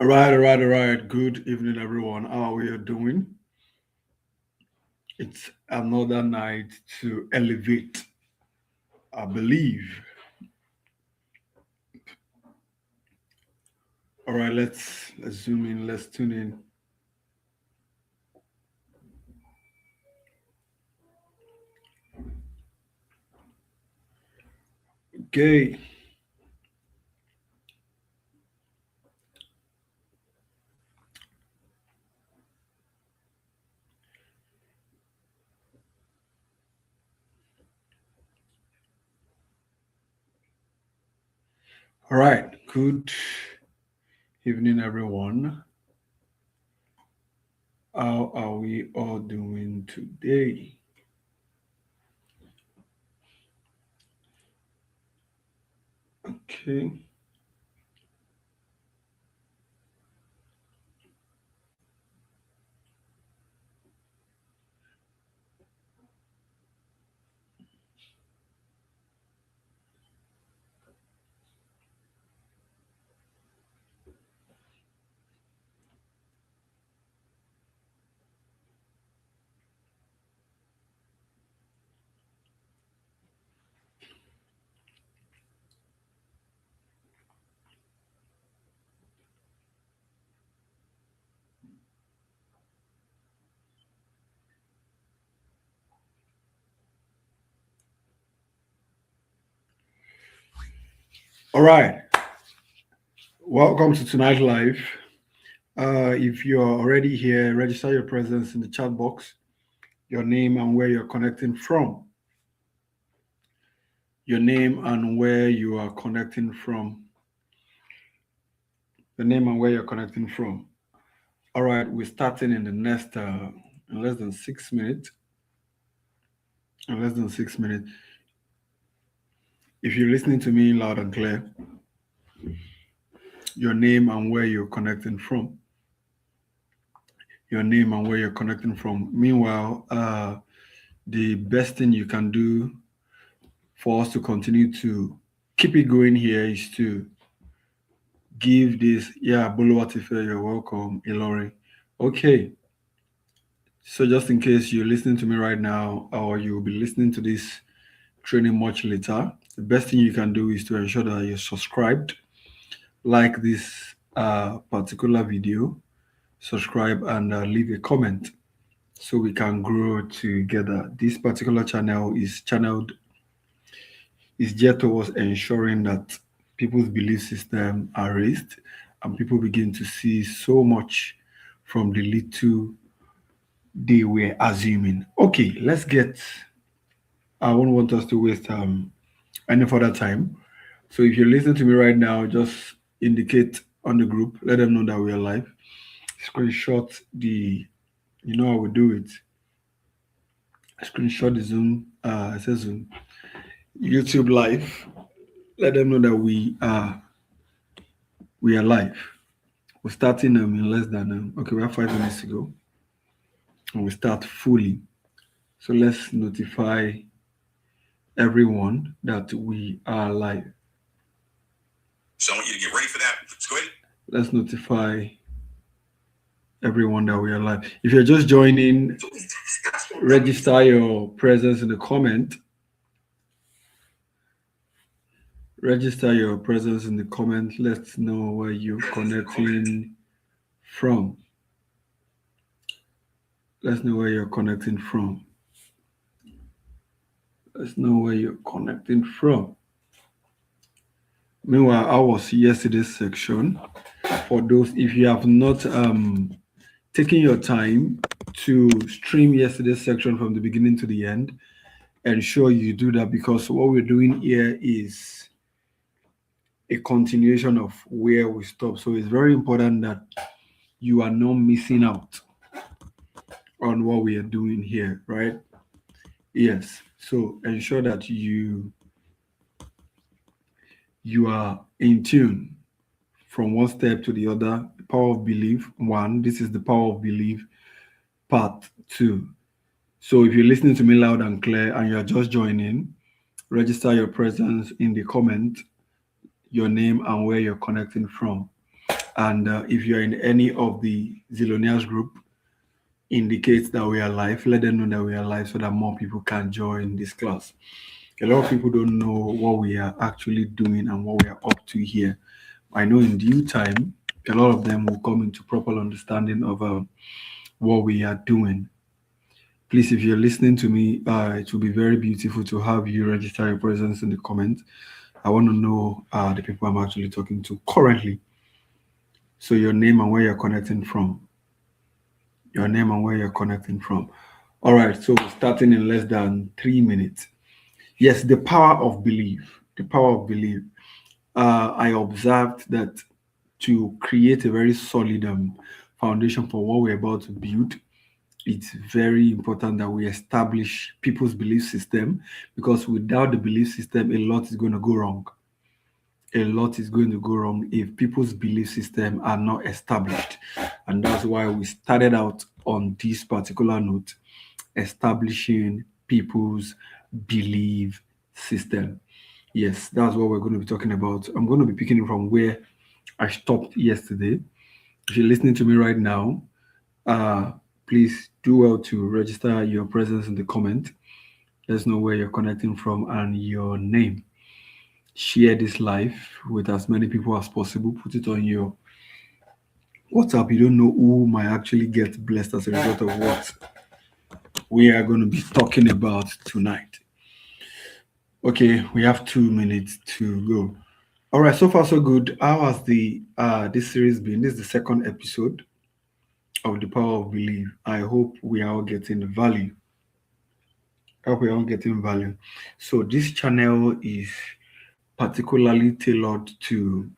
All right. Good evening, everyone. How are you doing? It's another night to elevate, I believe. All right, let's zoom in. Let's tune in. Okay. All right. Good evening, everyone. How are we all doing today? Okay. All right. Welcome to Tonight Live. If you're already here, register your presence in the chat box, your name and where you're connecting from. Your name and where you are connecting from. The name and where you're connecting from. All right, we're starting in the next in less than 6 minutes. In less than 6 minutes. If you're listening to me loud and clear, your name and where you're connecting from. Your name and where you're connecting from. Meanwhile, the best thing you can do for us to continue to keep it going here is to give this, yeah, Buluwatife, you're welcome, Ilori. Okay, so just in case you're listening to me right now or you'll be listening to this training much later, the best thing you can do is to ensure that you're subscribed, like this particular video, subscribe and leave a comment so we can grow together. This particular channel is geared towards ensuring that people's belief system are raised and people begin to see so much from the little they were assuming. Okay, let's get. I won't want us to waste any further time. So if you're listening to me right now, just indicate on the group, let them know that we are live. Screenshot the, you know how we do it. Screenshot the Zoom, it says Zoom, YouTube live. Let them know that we are live. We're starting in less than okay, we have 5 minutes to go, and we start fully. So let's notify everyone that we are live. So I want you to get ready for that. Let's go ahead. Let's notify everyone that we are live. If you're just joining, register your presence in the comment. Register your presence in the comment. Let's know where you're connecting from. Let's know where you're connecting from. Let's know where you're connecting from. Meanwhile, I was yesterday's section. For those, if you have not taken your time to stream yesterday's section from the beginning to the end, ensure you do that, because what we're doing here is a continuation of where we stopped. So it's very important that you are not missing out on what we are doing here, right? Yes. So ensure that you are in tune from one step to the other. The power of belief, one. This is the power of belief, part two. So if you're listening to me loud and clear and you're just joining, register your presence in the comment, your name and where you're connecting from. And if you're in any of the Zillionaires group, indicates that we are live. Let them know that we are live so that more people can join this class. A lot of people don't know what we are actually doing and what we are up to here. I know in due time, a lot of them will come into proper understanding of what we are doing. Please, if you're listening to me, it will be very beautiful to have you register your presence in the comments. I want to know the people I'm actually talking to currently. So your name and where you're connecting from. Your name and where you're connecting from. All right, so starting in less than 3 minutes. Yes, the power of belief. The power of belief. I observed that to create a very solid foundation for what we're about to build, it's very important that we establish people's belief system, because without the belief system, a lot is going to go wrong. A lot is going to go wrong if people's belief system are not established. And that's why we started out on this particular note, establishing people's belief system. Yes, that's what we're going to be talking about. I'm going to be picking it from where I stopped yesterday. If you're listening to me right now, uh, please do well to register your presence in the comment. Let us know where you're connecting from and your name. Share this live with as many people as possible. Put it on your WhatsApp. You don't know who might actually get blessed as a result of what we are going to be talking about tonight. Okay, we have 2 minutes to go. All right, so far so good. How has the this series been? This is the second episode of the power of belief. I hope we are all getting value. I hope we are all getting value. So this channel is particularly tailored to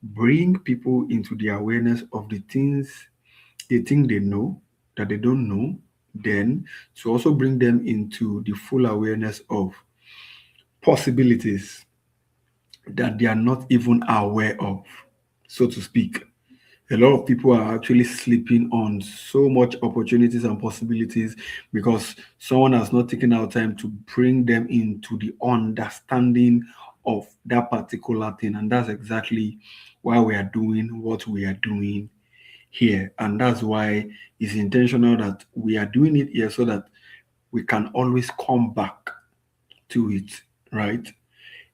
bring people into the awareness of the things they think they know that they don't know, then to also bring them into the full awareness of possibilities that they are not even aware of, so to speak. A lot of people are actually sleeping on so much opportunities and possibilities because someone has not taken out time to bring them into the understanding of that particular thing. And that's exactly why we are doing what we are doing here. And that's why it's intentional that we are doing it here so that we can always come back to it, right?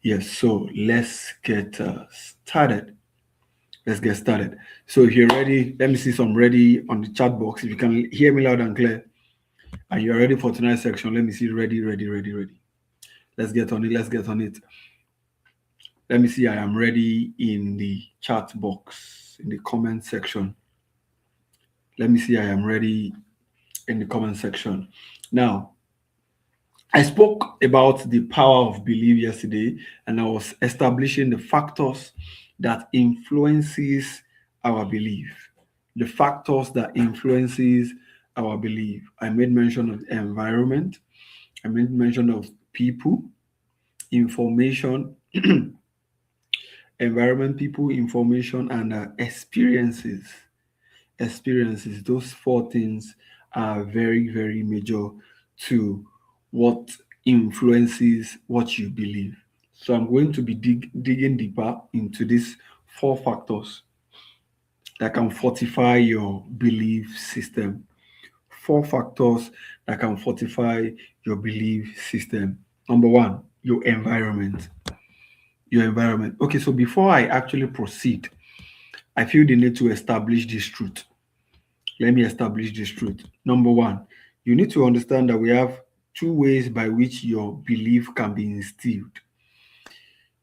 Yes, so let's get started. Let's get started. So if you're ready, let me see some ready on the chat box. If you can hear me loud and clear and you're ready for tonight's section, let me see ready, ready, ready, ready. Let's get on it. Let's get on it. Let me see I am ready in the chat box, in the comment section. Let me see I am ready in the comment section. Now, I spoke about the power of belief yesterday, and I was establishing the factors that influences our belief. The factors that influences our belief. I made mention of environment. I made mention of people, information, environment, people, information, and experiences. Experiences. Those four things are very, very major to what influences what you believe. So I'm going to be digging deeper into these four factors that can fortify your belief system. Four factors that can fortify your belief system. Number one, your environment. Your environment. Okay, so before I actually proceed, I feel the need to establish this truth. Let me establish this truth. Number one, you need to understand that we have two ways by which your belief can be instilled.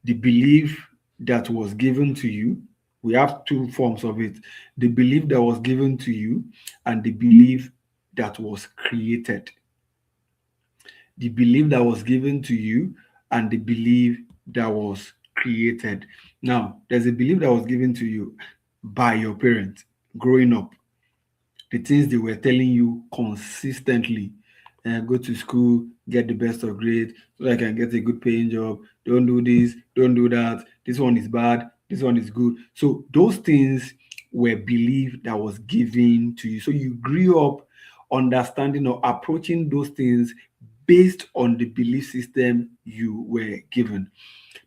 The belief that was given to you, we have two forms of it: the belief that was given to you and the belief that was created. The belief that was given to you and the belief that was created. Now, there's a belief that was given to you by your parents growing up, the things they were telling you consistently. Go to school, get the best of grades so that I can get a good paying job. Don't do this, don't do that. This one is bad, this one is good. So those things were belief that was given to you. So you grew up understanding or approaching those things based on the belief system you were given.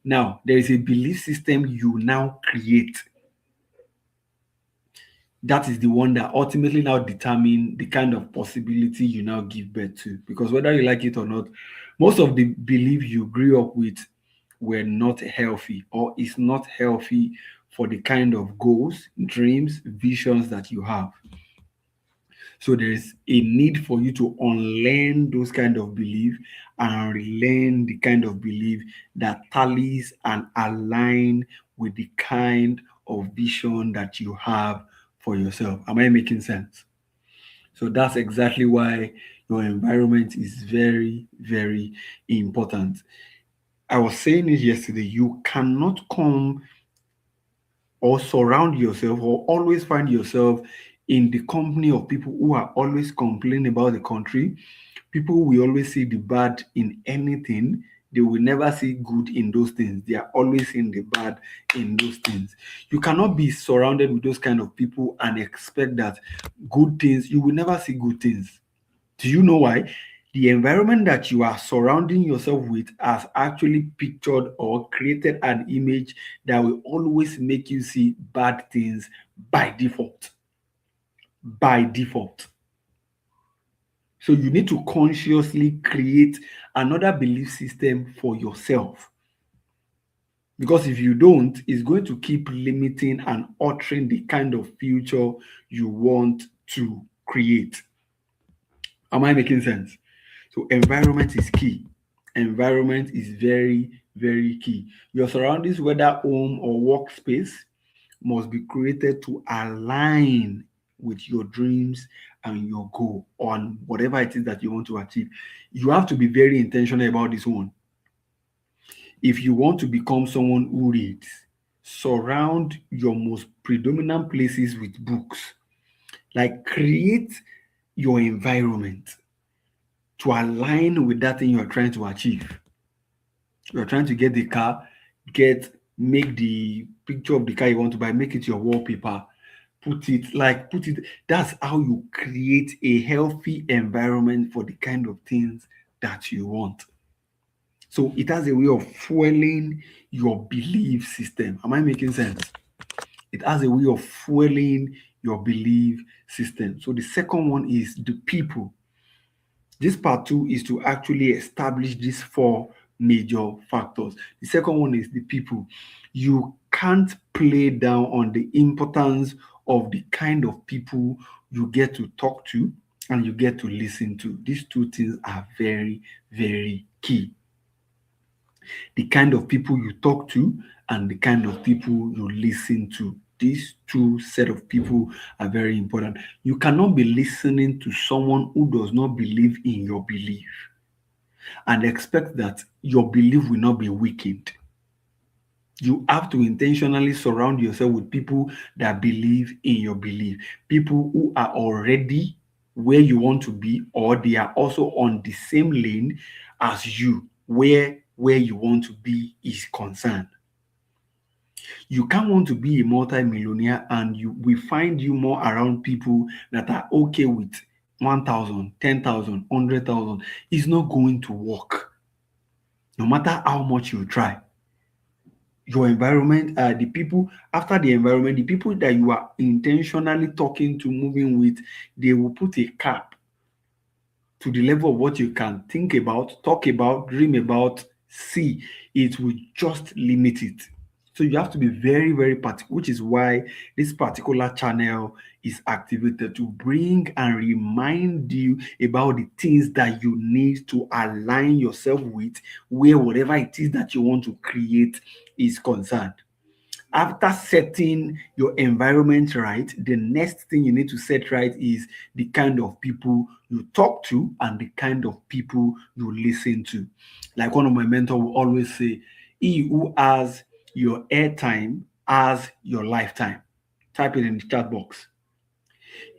Now, there is a belief system you now create. that is the one that ultimately now determine the kind of possibility you now give birth to. Because whether you like it or not, most of the belief you grew up with were not healthy or is not healthy for the kind of goals, dreams, visions that you have. So there is a need for you to unlearn those kind of belief and relearn the kind of belief that tallies and align with the kind of vision that you have for yourself. Am I making sense? So that's exactly why your environment is very, very important. I was saying it yesterday. You cannot come or surround yourself or always find yourself in the company of people who are always complaining about the country. People will always see the bad in anything. They will never see good in those things. They are always seeing the bad in those things. You cannot be surrounded with those kind of people and expect that good things, you will never see good things. Do you know why? The environment that you are surrounding yourself with has actually pictured or created an image that will always make you see bad things by default. By default. So you need to consciously create another belief system for yourself. Because if you don't, it's going to keep limiting and altering the kind of future you want to create. Am I making sense? So environment is key. Environment is very, very key. Your surroundings, whether home or workspace, must be created to align with your dreams and your goal on whatever it is that you want to achieve. You have to be very intentional about this one. If you want to become someone who reads, surround your most predominant places with books. Like create your environment to align with that thing you are trying to achieve. You're trying to get the car, make the picture of the car you want to buy, make it your wallpaper, put it. That's how you create a healthy environment for the kind of things that you want. So it has a way of fueling your belief system. Am I making sense? It has a way of fueling your belief system. So the second one is the people. This part two is to actually establish these four major factors. The second one is the people. You can't play down on the importance of the kind of people you get to talk to and you get to listen to. These two things are very, very key. The kind of people you talk to and the kind of people you listen to. These two set of people are very important. You cannot be listening to someone who does not believe in your belief and expect that your belief will not be weakened. You have to intentionally surround yourself with people that believe in your belief, people who are already where you want to be, or they are also on the same lane as you, where you want to be is concerned. You can't want to be a multi-millionaire and you we find you more around people that are okay with 1,000, 10,000, 100,000. It's not going to work. No matter how much you try. Your environment, the people after the environment, the people that you are intentionally talking to, moving with, they will put a cap to the level of what you can think about, talk about, dream about, see. It will just limit it. So you have to be very, very particular, which is why this particular channel is activated to bring and remind you about the things that you need to align yourself with, where whatever it is that you want to create is concerned. After setting your environment right, the next thing you need to set right is the kind of people you talk to and the kind of people you listen to. Like one of my mentors will always say, he who has your airtime has your lifetime. Type it in the chat box.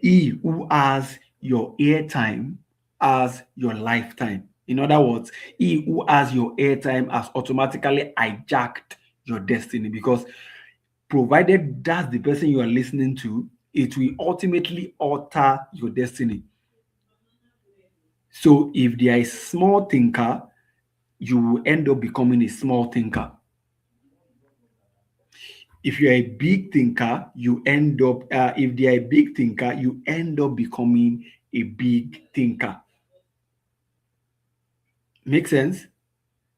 He who has your airtime has your lifetime. In other words, he who has your airtime has automatically hijacked your destiny, because provided that's the person you are listening to, it will ultimately alter your destiny. So if they are a small thinker, you will end up becoming a small thinker. If you're a big thinker, you end up, if they are a big thinker, you end up becoming a big thinker. Make sense?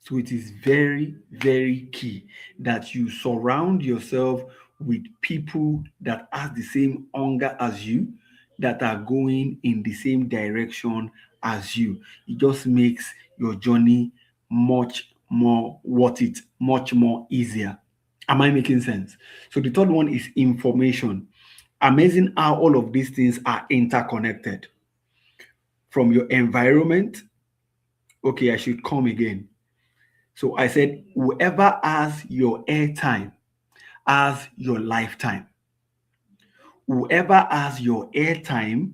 So it is very, very key that you surround yourself with people that have the same hunger as you, that are going in the same direction as you. It just makes your journey much more worth it, much more easier. Am I making sense? So the third one is information. Amazing how all of these things are interconnected. From your environment, okay, I should come again. So I said, whoever has your airtime has your lifetime. Whoever has your airtime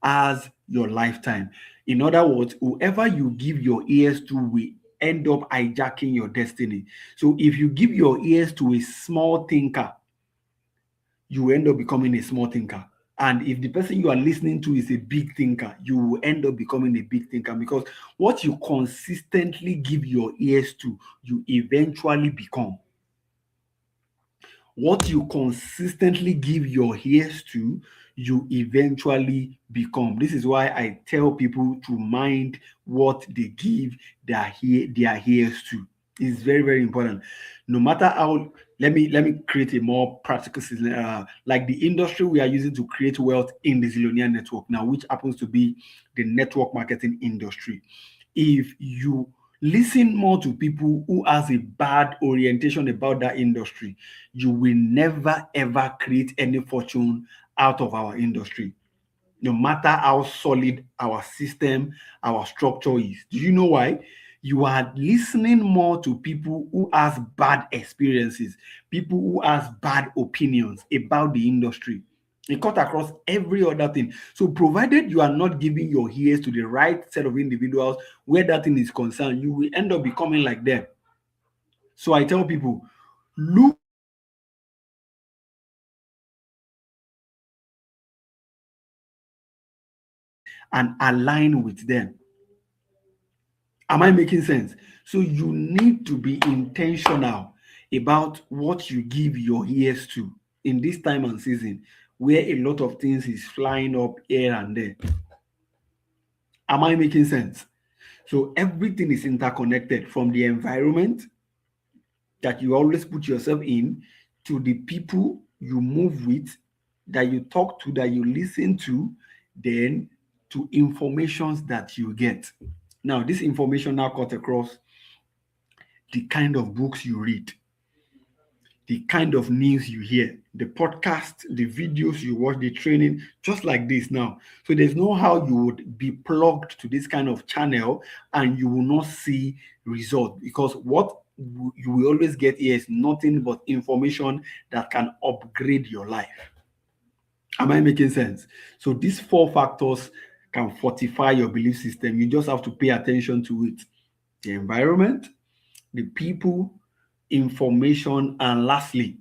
has your lifetime. In other words, whoever you give your ears to will end up hijacking your destiny. So if you give your ears to a small thinker, you end up becoming a small thinker. And if the person you are listening to is a big thinker, you will end up becoming a big thinker, because what you consistently give your ears to, you eventually become. What you consistently give your ears to, you eventually become. This is why I tell people to mind what they give their ears to. It's very, very important. No matter how, let me create a more practical system. Like the industry we are using to create wealth in the Zillionaire network now, which happens to be the network marketing industry. If you listen more to people who has a bad orientation about that industry, you will never ever create any fortune out of our industry, no matter how solid our system, our structure is. Do you know why? You are listening more to people who has bad experiences, people who has bad opinions about the industry. It cut across every other thing. So provided you are not giving your ears to the right set of individuals where that thing is concerned, you will end up becoming like them. So I tell people, look and align with them. Am I making sense? So you need to be intentional about what you give your ears to in this time and season where a lot of things is flying up here and there. Am I making sense? So everything is interconnected, from the environment that you always put yourself in, to the people you move with, that you talk to, that you listen to, then to informations that you get. Now, this information now cut across the kind of books you read, the kind of news you hear, the podcast, the videos you watch, the training, just like this now. So there's no how you would be plugged to this kind of channel and you will not see result, because what you will always get here is nothing but information that can upgrade your life. Am I making sense? So these four factors can fortify your belief system. You just have to pay attention to it: the environment, the people, information, and lastly,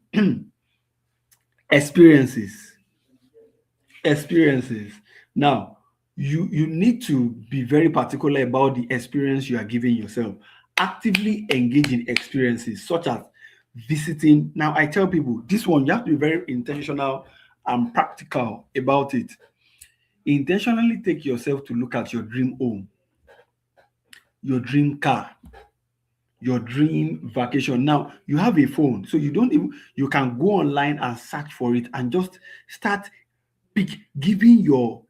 experiences. Experiences. Now, you need to be very particular about the experience you are giving yourself. Actively engage in experiences such as visiting. Now, I tell people this one, you have to be very intentional and practical about it. Intentionally take yourself to look at your dream home, your dream car, your dream vacation. Now you have a phone, so you can go online and search for it and just start giving your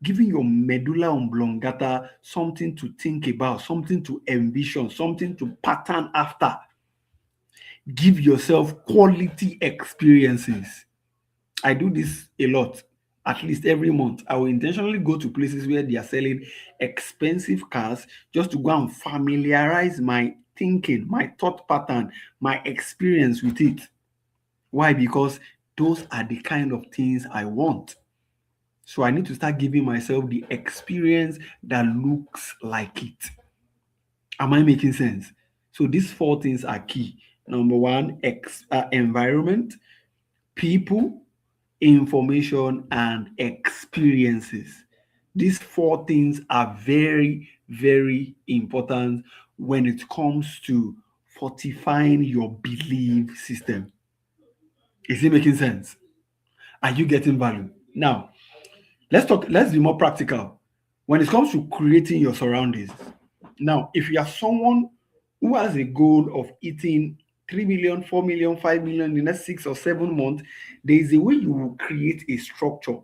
medulla oblongata something to think about, something to envision, something to pattern after. Give yourself quality experiences. I do this a lot. At least every month, I will intentionally go to places where they are selling expensive cars, just to go and familiarize my thinking, my thought pattern, my experience with it. Why? Because those are the kind of things I want. So I need to start giving myself the experience that looks like it. Am I making sense? So these four things are key. Number one, environment, people, information, and experiences. These four things are very, very important when it comes to fortifying your belief system. Is it making sense? Are you getting value? Now, let's be more practical. When it comes to creating your surroundings, now, if you are someone who has a goal of eating 3 million, 4 million, 5 million in the next 6 or 7 months, there is a way you will create a structure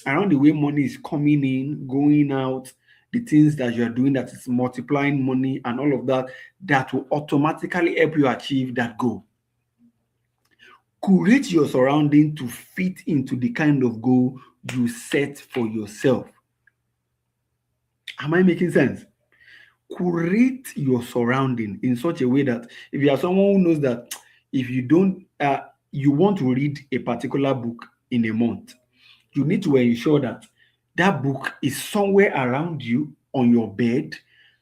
around the way money is coming in, going out, the things that you are doing that is multiplying money and all of that, that will automatically help you achieve that goal. Curate your surrounding to fit into the kind of goal you set for yourself. Am I making sense? Curate your surrounding in such a way that if you are someone who knows that if you don't, you want to read a particular book in a month, you need to ensure that that book is somewhere around you on your bed,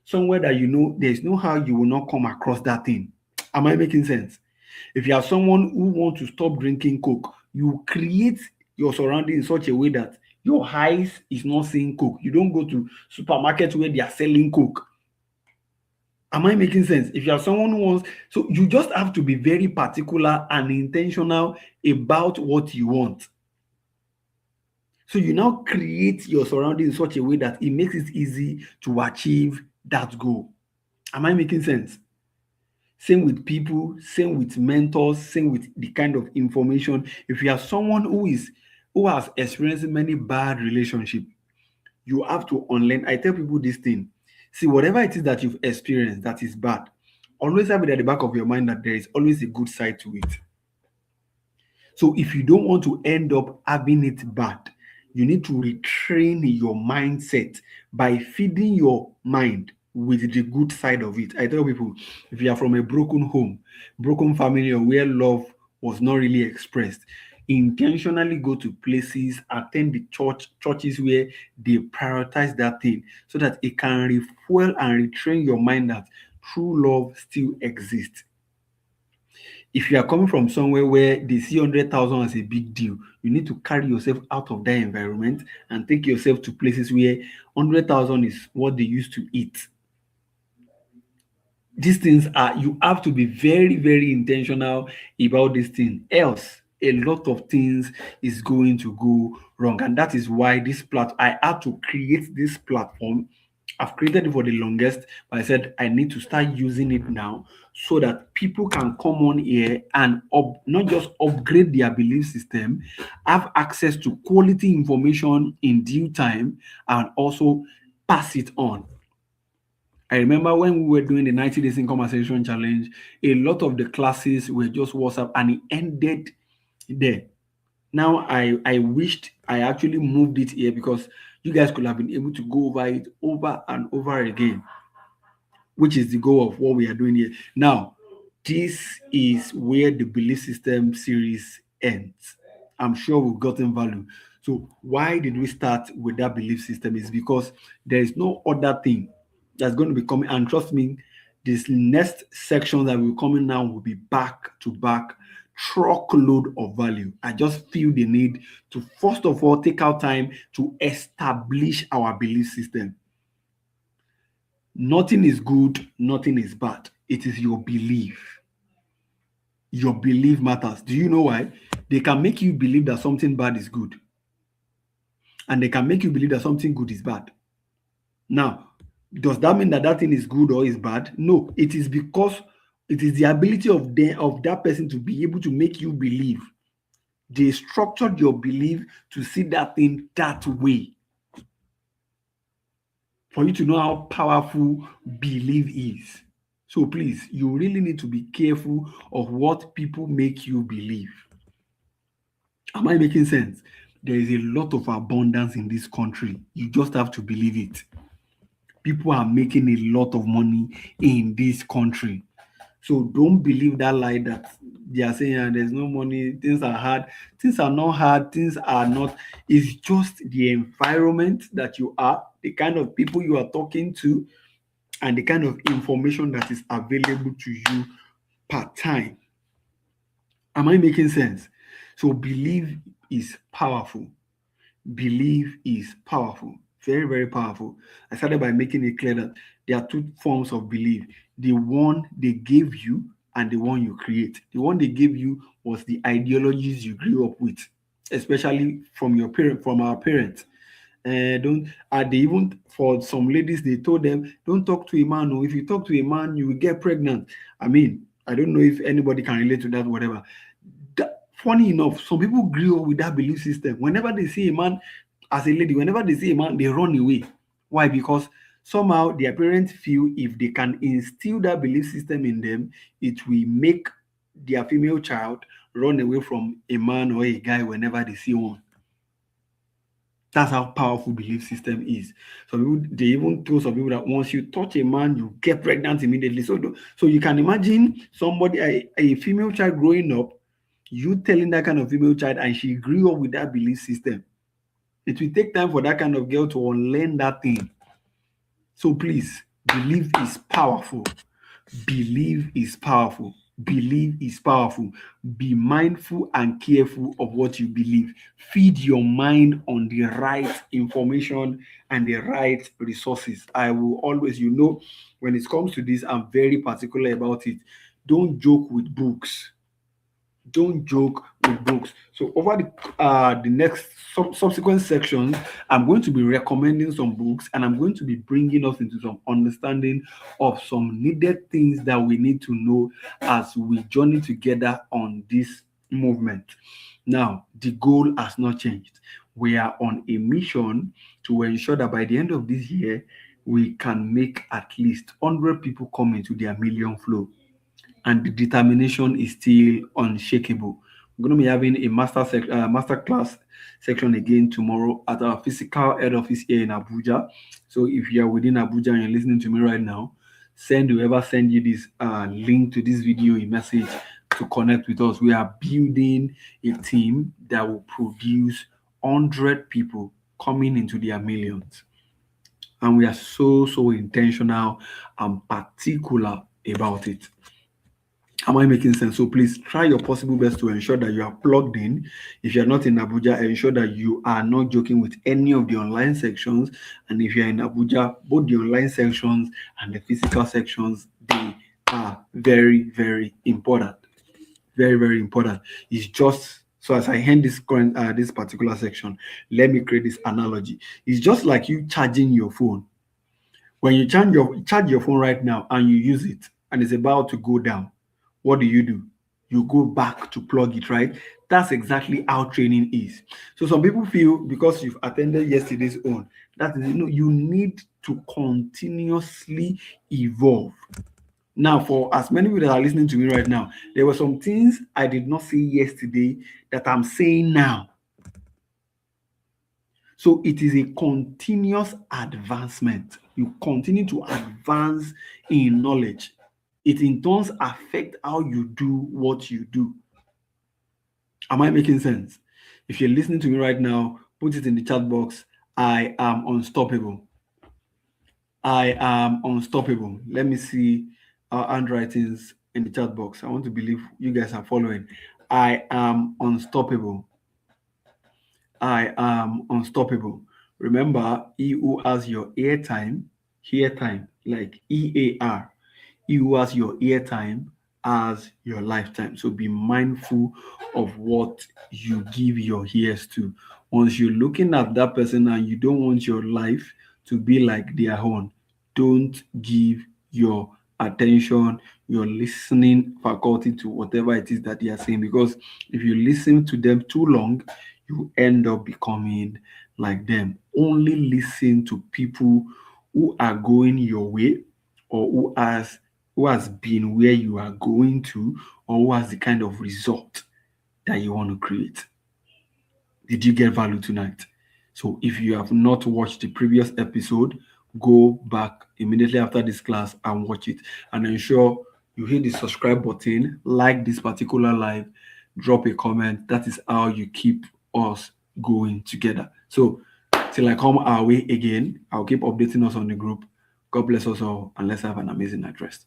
somewhere that you know there's no how you will not come across that thing. Am I making sense? If you are someone who wants to stop drinking Coke, you create your surrounding in such a way that your eyes is not seeing Coke. You don't go to supermarkets where they are selling Coke. Am I making sense? If you are someone who wants, so you just have to be very particular and intentional about what you want. So you now create your surrounding in such a way that it makes it easy to achieve that goal. Am I making sense? Same with people, same with mentors, same with the kind of information. If you are someone who has experienced many bad relationships, you have to unlearn. I tell people this thing. See, whatever it is that you've experienced that is bad, always have it at the back of your mind that there is always a good side to it. So if you don't want to end up having it bad, you need to retrain your mindset by feeding your mind with the good side of it. I tell people, if you are from a broken home, broken family, or where love was not really expressed, intentionally go to places, attend the churches where they prioritize that thing so that it can refuel and retrain your mind that true love still exists. If you are coming from somewhere where they see 100,000 as a big deal, you need to carry yourself out of that environment and take yourself to places where 100,000 is what they used to eat. These things are, you have to be very, very intentional about this thing. Else, a lot of things is going to go wrong. And that is why I had to create this platform. I've created it for the longest, but I said I need to start using it now so that people can come on here and not just upgrade their belief system, have access to quality information in due time, and also pass it on. I remember when we were doing the 90 days income acceleration challenge, a lot of the classes were just WhatsApp and it ended there. Now I wished I actually moved it here because you guys could have been able to go over it over and over again, which is the goal of what we are doing here. Now, this is where the belief system series ends. I'm sure we've gotten value. So, why did we start with that belief system? Is because there is no other thing that's going to be coming. And trust me, this next section that will be coming now will be back to back truckload of value. I just feel the need to first of all take our time to establish our belief system. Nothing is good, nothing is bad. It is your belief. Your belief matters. Do you know why? They can make you believe that something bad is good, and they can make you believe that something good is bad. Now, does that mean that that thing is good or is bad? No, it is because it is the ability of that person to be able to make you believe. They structured your belief to see that thing that way for you to know how powerful belief is. So please, you really need to be careful of what people make you believe. Am I making sense? There is a lot of abundance in this country. You just have to believe it. People are making a lot of money in this country. So don't believe that lie that they are saying there's no money, things are hard. Things are not hard, things are not. It's just the environment that you are, the kind of people you are talking to, and the kind of information that is available to you per time. Am I making sense? So belief is powerful. Belief is powerful. Very, very powerful. I started by making it clear that there are two forms of belief. The one they gave you and the one you create. The one they gave you was the ideologies you grew up with, especially from your parent, from our parents. Don't they even for some ladies they told them don't talk to a man, or if you talk to a man you will get pregnant. I mean, I don't know if anybody can relate to that, whatever. Funny enough, some people grew up with that belief system. Whenever they see a man, as a lady, whenever they see a man, they run away. Why? Because somehow their parents feel if they can instill that belief system in them, it will make their female child run away from a man or a guy whenever they see one. That's how powerful belief system is. Some people they even told some people that once you touch a man, you get pregnant immediately. So you can imagine somebody, a female child growing up, you telling that kind of female child, and she grew up with that belief system. It will take time for that kind of girl to unlearn that thing. So please, belief is powerful. Believe is powerful. Believe is powerful. Be mindful and careful of what you believe. Feed your mind on the right information and the right resources. I will always, when it comes to this, I'm very particular about it. Don't joke with books. Don't joke with books. So over the next subsequent sections, I'm going to be recommending some books, and I'm going to be bringing us into some understanding of some needed things that we need to know as we journey together on this movement. Now, the goal has not changed. We are on a mission to ensure that by the end of this year, we can make at least 100 people come into their million flow, and the determination is still unshakable. We're going to be having a master class section again tomorrow at our physical head office here in Abuja. So if you are within Abuja and you're listening to me right now, send whoever send you this link to this video a message to connect with us. We are building a team that will produce 100 people coming into their millions. And we are so intentional and particular about it. Am I making sense? So please try your possible best to ensure that you are plugged in. If you're not in Abuja, ensure that you are not joking with any of the online sections. And if you're in Abuja, both the online sections and the physical sections, they are very important. Very important. It's just so as I end this particular section, let me create this analogy. It's just like you charging your phone. When you charge your phone right now and you use it and it's about to go down, what do? You go back to plug it, right? That's exactly how training is. So some people feel because you've attended yesterday's own, that is, you need to continuously evolve. Now, for as many people that are listening to me right now, there were some things I did not say yesterday that I'm saying now. So it is a continuous advancement. You continue to advance in knowledge. It in turn affects how you do what you do. Am I making sense? If you're listening to me right now, put it in the chat box. I am unstoppable. I am unstoppable. Let me see our handwritings in the chat box. I want to believe you guys are following. I am unstoppable. I am unstoppable. Remember, he who has your airtime, like EAR, he who has your airtime has your lifetime. So be mindful of what you give your ears to. Once you're looking at that person and you don't want your life to be like their own, don't give your attention, your listening faculty to whatever it is that they are saying. Because if you listen to them too long, you end up becoming like them. Only listen to people who are going your way, or who has been where you are going to, or who has the kind of result that you want to create. Did you get value tonight? So if you have not watched the previous episode, go back immediately after this class and watch it, and ensure you hit the subscribe button, like this particular live, drop a comment. That is how you keep us going together. So till I come our way again, I'll keep updating us on the group. God bless us all, and let's have an amazing night rest.